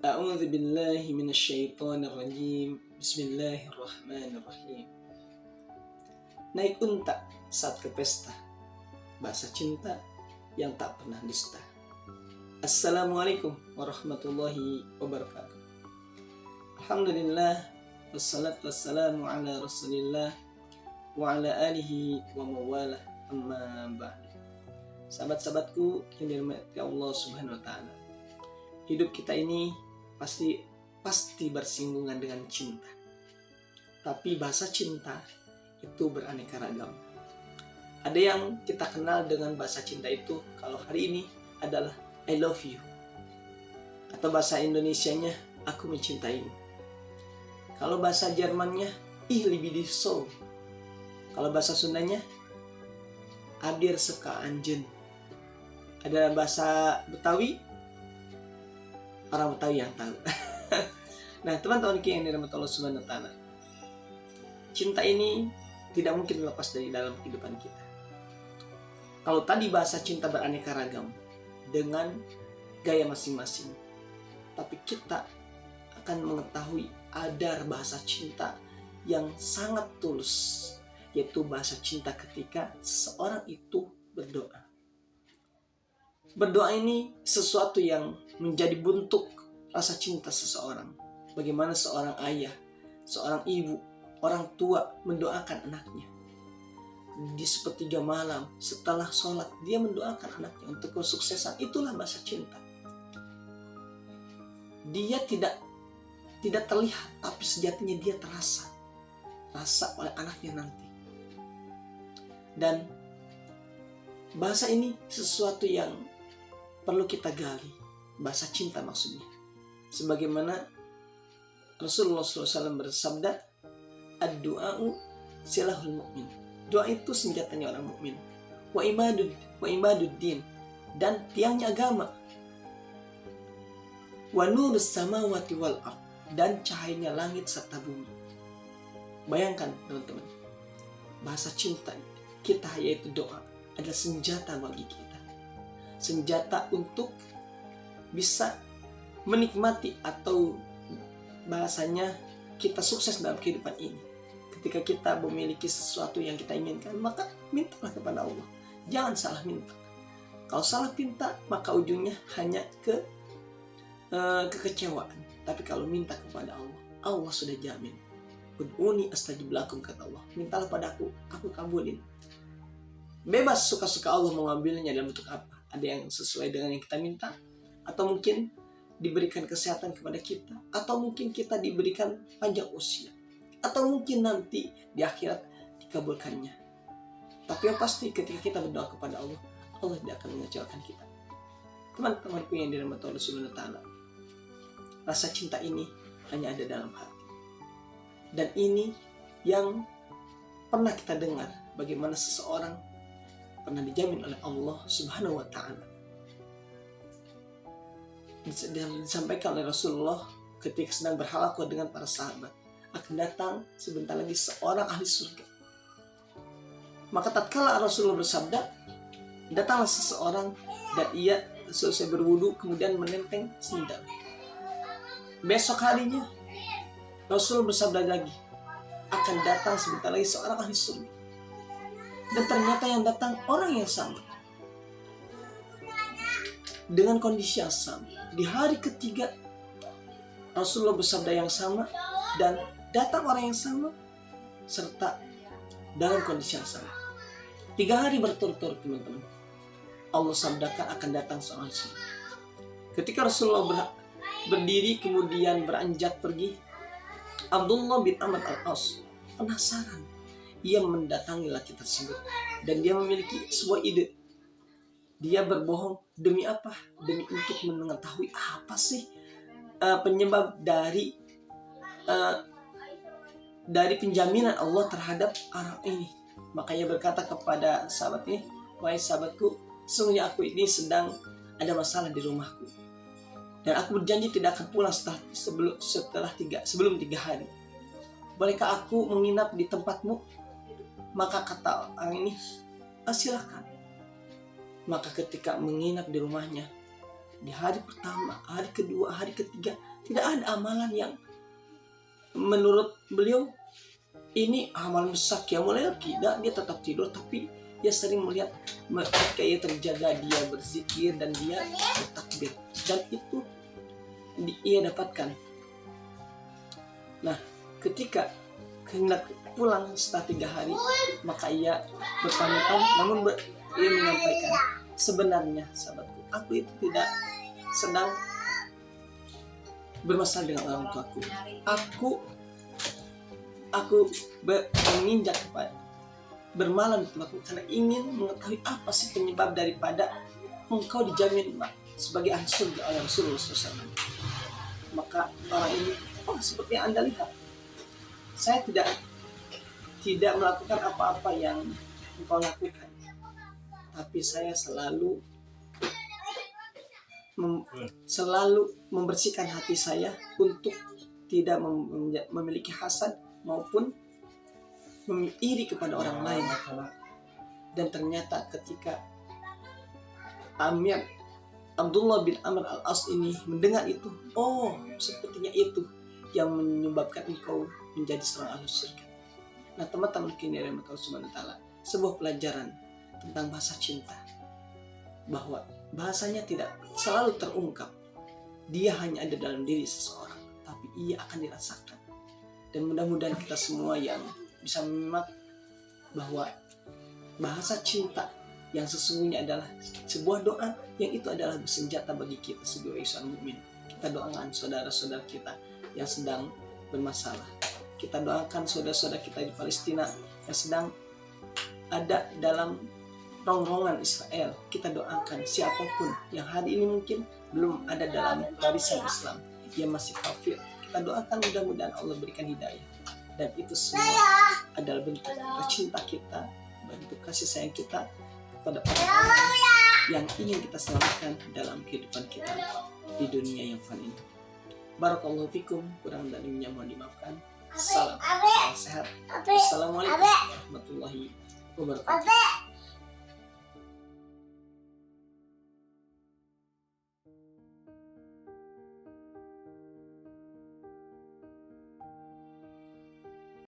A'udzu billahi minasyaitonir rajim. Bismillahirrahmanirrahim. Naik unta saat ke pesta, bahasa cinta yang tak pernah dusta. Assalamualaikum warahmatullahi wabarakatuh. Alhamdulillah, wassalatu wassalamu ala rasulillah wa ala alihi wa mawalah, amma ba'd. Sahabat-sahabatku yang dirahmati Allah Subhanahu wa taala. Hidup kita ini pasti bersinggungan dengan cinta. Tapi bahasa cinta itu beraneka ragam. Ada yang kita kenal dengan bahasa cinta itu kalau hari ini adalah I love you. Atau bahasa Indonesianya aku mencintaimu. Kalau bahasa Jermannya ich liebe dich so. Kalau bahasa Sundanya Adir Seka Anjen. Ada bahasa Betawi, orang Betawi yang tahu. Nah, teman-teman yang dirahmati Allah Subhanahu wa taala. Cinta ini tidak mungkin lepas dari dalam kehidupan kita. Kalau tadi bahasa cinta beraneka ragam dengan gaya masing-masing, tapi kita akan mengetahui ada bahasa cinta yang sangat tulus, yaitu bahasa cinta ketika seseorang itu berdoa. Berdoa ini sesuatu yang menjadi bentuk rasa cinta seseorang. Bagaimana seorang ayah, seorang ibu, orang tua mendoakan anaknya. Di sepertiga malam setelah sholat, dia mendoakan anaknya untuk kesuksesan. Itulah bahasa cinta. Dia tidak terlihat, tapi sejatinya dia terasa oleh anaknya nanti. Dan bahasa ini sesuatu yang perlu kita gali, bahasa cinta maksudnya. Sebagaimana Rasulullah SAW bersabda, ad-du'a'u silahul mu'min. Doa itu senjatanya orang mukmin. Wa imaduddin, dan tiangnya agama. Wa nurus samawati wal ard, dan cahayanya langit serta bumi. Bayangkan teman-teman, bahasa cinta kita yaitu doa adalah senjata bagi kita. Senjata untuk bisa menikmati atau bahasanya kita sukses dalam kehidupan ini. Ketika kita memiliki sesuatu yang kita inginkan, maka mintalah kepada Allah. Jangan salah minta. Kalau salah minta, maka ujungnya hanya kekecewaan. Tapi kalau minta kepada Allah, Allah sudah jamin. Ud'uni astajib lakum, kata Allah. Mintalah padaku, aku kabulin. Bebas suka-suka Allah mengambilnya dalam bentuk apa. Ada yang sesuai dengan yang kita minta, atau mungkin diberikan kesehatan kepada kita, atau mungkin kita diberikan panjang usia, atau mungkin nanti di akhirat dikabulkannya. Tapi yang pasti ketika kita berdoa kepada Allah, Allah tidak akan mengecewakan kita. Teman-temanku yang dirahmati Allah Subhanahu wa taala, rasa cinta ini hanya ada dalam hati. Dan ini yang pernah kita dengar, bagaimana seseorang pernah dijamin oleh Allah Subhanahu wa taala. Disampaikan oleh Rasulullah ketika sedang berhalaqah dengan para sahabat, akan datang sebentar lagi seorang ahli surga. Maka tatkala Rasulullah bersabda, datanglah seseorang dan ia selesai berwudu kemudian menenteng sendal. Besok harinya Rasul bersabda lagi, akan datang sebentar lagi seorang ahli surga. Dan ternyata yang datang orang yang sama, dengan kondisi yang sama. Di hari ketiga Rasulullah bersabda yang sama, dan datang orang yang sama serta dalam kondisi yang sama. 3 hari berturut-turut teman-teman, Allah sabdakan akan datang seorang surga. Ketika Rasulullah berdiri kemudian beranjak pergi, Abdullah bin Amr al-As penasaran. Ia mendatangi laki tersebut dan dia memiliki sebuah ide. Dia berbohong demi apa? Demi untuk mengetahui apa sih penyebab dari penjaminan Allah terhadap orang ini. Maka ia berkata kepada sahabat ini, wahai sahabatku, sesungguhnya aku ini sedang ada masalah di rumahku, dan aku berjanji tidak akan pulang sebelum 3 hari. Bolehkah aku menginap di tempatmu? Maka kata orang ini, silakan. Maka ketika menginap di rumahnya, di hari pertama, hari kedua, hari ketiga tidak ada amalan yang menurut beliau ini amalan besar qiyamul lail. Tidak, dia tetap tidur, tapi dia sering melihat ketika ia terjaga, dia berzikir dan dia bertakbir, dan itu ia dapatkan. Nah, ketika hendak pulang setelah 3 hari, maka ia berpamitan, namun ia menyampaikan, sebenarnya sahabatku, aku itu tidak sedang bermasalah dengan orang tuaku. Aku menginjak kepada bermalam di tempatmu karena ingin mengetahui apa sih penyebab daripada engkau dijamin sebagai ahli surga oleh Rasulullah SAW. Maka orang ini, seperti yang Anda lihat, saya tidak melakukan apa-apa yang engkau lakukan, tapi saya selalu membersihkan hati saya untuk tidak memiliki hasad maupun iri kepada orang lain. Dan ternyata ketika Abdullah bin Amr al-As ini mendengar itu, sepertinya itu yang menyebabkan engkau menjadi seorang ahli surga. Nah, teman-teman kini rahmat Allah Subhanahu wa taala, sebuah pelajaran tentang bahasa cinta, bahwa bahasanya tidak selalu terungkap. Dia hanya ada dalam diri seseorang, tapi ia akan dirasakan. Dan mudah-mudahan kita semua yang bisa menyimak bahwa bahasa cinta yang sesungguhnya adalah sebuah doa yang itu adalah bersenjata bagi kita sebagai seorang mukmin. Kita doakan saudara-saudara kita yang sedang bermasalah. Kita doakan saudara-saudara kita di Palestina yang sedang ada dalam rongrongan Israel. Kita doakan siapapun yang hari ini mungkin belum ada dalam barisan Islam, dia masih kafir. Kita doakan mudah-mudahan Allah berikan hidayah. Dan itu semua adalah bentuk cinta kita, bentuk kasih sayang kita kepada orang yang ingin kita selamatkan dalam kehidupan kita di dunia yang fana ini. Barakallahu fikum, kurang dan lebihnya mohon dimaafkan. Salam sehat. Assalamualaikum warahmatullahi wabarakatuh.